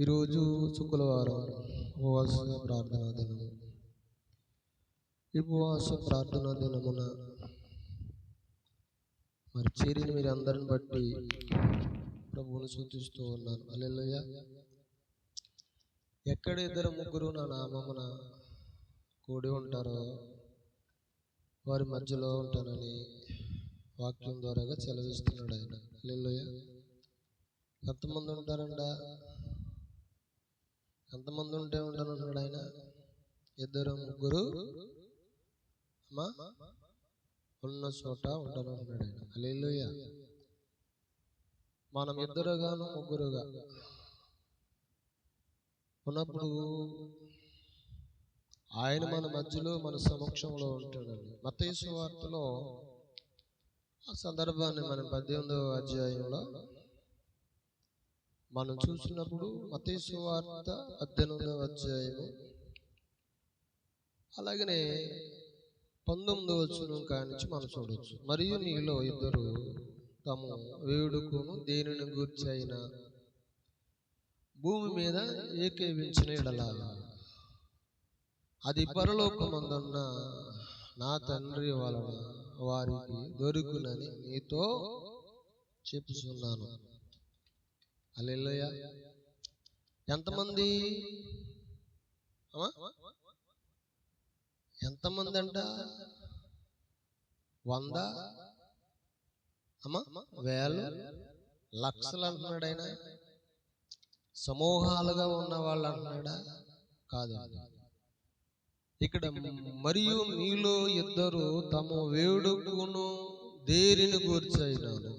ఈరోజు శుక్రవారం ఉపవాస ప్రార్థనా దినము. ఈ ఉపవాస ప్రార్థనా దినమున మరి చేరిన మీరు అందరిని బట్టి ప్రభువును స్తుతిస్తూ ఉన్నాను. హల్లెలూయా. ఎక్కడ ఇద్దరు ముగ్గురు నా నామమున కూడి ఉంటారో వారి మధ్యలో ఉంటానని వాక్యం ద్వారాగా సెలవిస్తున్నాడు ఆయన. హల్లెలూయా. ఎంతమంది ఉంటారంట? ఎంతమంది ఉంటే ఉంటానంటున్నాడు ఆయన? ఇద్దరు ముగ్గురు అమ్మా ఉన్న చోట ఉంటానంటున్నాడు ఆయన. హల్లెలూయా. మనం ఇద్దరుగాను ముగ్గురుగా ఉన్నప్పుడు ఆయన మన మధ్యలో మన సమక్షంలో ఉంటాడండి. మత్తయి సువార్తలో ఆ సందర్భాన్ని మనం 18వ అధ్యాయంలో మనం చూసినప్పుడు మత్తయి సువార్త 18వ అధ్యాయము అలాగనే 19వ వచనం కానించి మనం చూడవచ్చు. మరియు నీలో ఇద్దరు తమ వేడుకను దేనిని గూర్చి అయినా భూమి మీద ఏకీవించిన ఎడల అది పరలోకమందున్న నా తండ్రి వలన వారికి దొరుకునని నీతో చెప్పుచున్నాను. హల్లెలూయా. ఎంతమంది ఎంతమంది అంట? 100 వేలు లక్షలు అంటున్నాడు ఆయన. సమూహాలుగా ఉన్న వాళ్ళు అంటున్నాడా? కాదు. ఇక్కడ మరియు మీలో ఇద్దరు తమ వేడుకను దేనిని గూర్చైనాను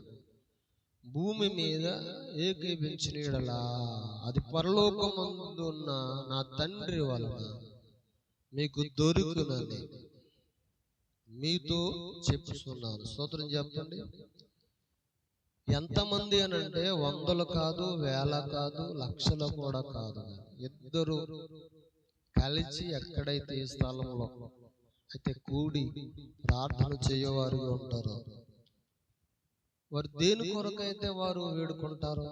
భూమి మీద ఏకీవించిన యెడల అది పరలోకమందున్న నా తండ్రి వలన మీకు దొరుకునని మీతో చెప్పుచున్నాను. స్తోత్రం చెప్పండి. ఎంతమంది అని అంటే 100 కాదు, 1000 కాదు, లక్షలు కూడా కాదు. ఇద్దరు కలిసి ఎక్కడైతే ఈ స్థలంలో అయితే కూడి ప్రార్థన చేయవారుగా ఉంటారో వారు దేని కొరకైతే వారు వేడుకుంటారో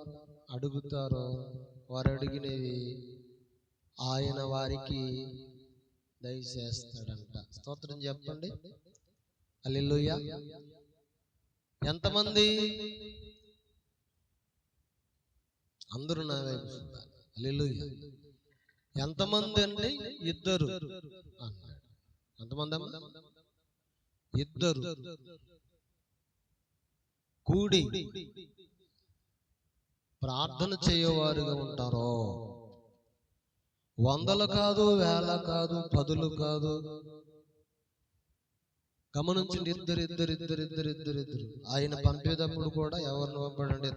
అడుగుతారో వారు అడిగినవి ఆయన వారికి దయచేస్తాడంట. స్తోత్రం చెప్పండి. హల్లెలూయా. ఎంతమంది? అందరూ నా వైపు చూడాలి. హల్లెలూయా. ఎంతమంది అంటే ఇద్దరు అన్నాడు. ఎంతమంది అమ్మా? ఇద్దరు కూడి ప్రార్థన చేయవారుగా ఉంటారో 100 కాదు, 1000 కాదు, 10 కాదు. గమనించండి. ఇద్దరు ఆయన పంపేటప్పుడు కూడా ఎవరిని పంపాడండి?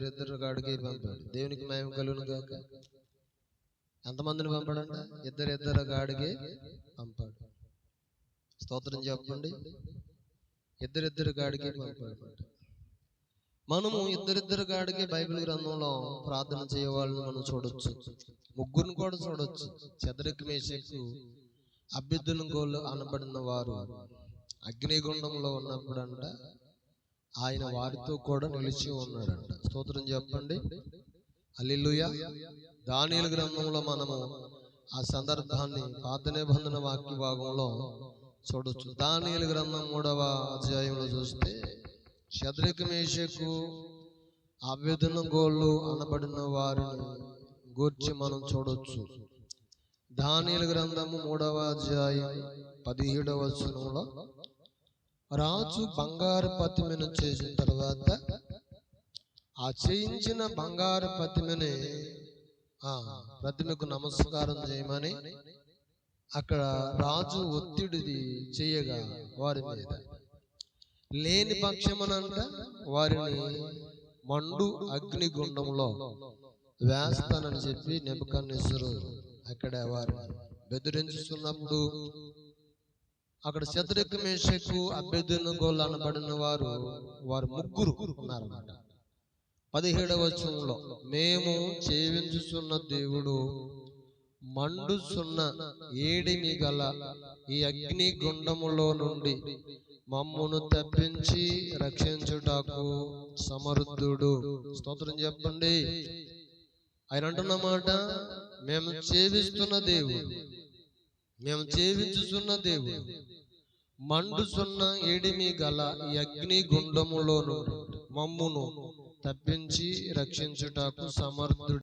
ఇద్దరు గాడికి పంపాడు. దేవునికి మహిమ కలుగును గాక. ఎంతమందిని పంపాడంట? ఇద్దరు గాడికి పంపాడు. స్తోత్రం చెప్పండి. ఇద్దరు గాడికి పంపాడు. మనము ఇద్దరిద్దరు గాడికి బైబిల్ గ్రంథంలో ప్రార్థన చేయవాళ్ళని మనం చూడొచ్చు. ముగ్గురిని కూడా చూడొచ్చు. షద్రకు మేషకు అబేద్నెగోలు అనబడిన వారు అగ్నిగుండంలో ఉన్నప్పుడంట ఆయన వారితో కూడా నిలిచి ఉన్నాడంట. స్తోత్రం చెప్పండి. హల్లెలూయా. దానియేలు గ్రంథంలో మనము ఆ సందర్భాన్ని పాత నిబంధన వాక్య భాగంలో చూడొచ్చు. దానియేలు గ్రంథం 3వ అధ్యాయంలో చూస్తే షద్రకు మేషకు అబేద్నెగోలు అనబడిన వారిని గూర్చి మనం చూడొచ్చు. దానియేలు గ్రంథము 3వ అధ్యాయం 17వ వచనంలో రాజు బంగారు ప్రతిమను చేసిన తర్వాత ఆ చేయించిన బంగారు ప్రతిమకు నమస్కారం చేయమని అక్కడ రాజు ఒత్తిడి చేయగా వారి మీద లేని పక్షమునంట వారిని మండు అగ్నిగుండంలో వేస్తానని చెప్పి నెబుకద్నెజరు అక్కడ వారు బెదిరించుతున్నప్పుడు అక్కడ షద్రకు మేషకు అబేద్నెగోలు అనబడిన వారు ముగ్గురు ఉన్నారన్నమాట. 17వ వచనంలో మేము సేవించుచున్న దేవుడు మండుచున్న ఏడిమి గల ఈ అగ్ని గుండములో నుండి మమ్మును తప్పించి రక్షించుటకు సమర్థుడు. స్తోత్రం చెప్పండి. ఆయన అంటున్నమాట, మేము సేవిస్తున్న దేవుడు, మేము సేవించుచున్న దేవుడు మండుచున్న ఏడిమి గల ఈ అగ్ని గుండములో నుండి మమ్మును తప్పించి రక్షించుటకు సమర్థుడు.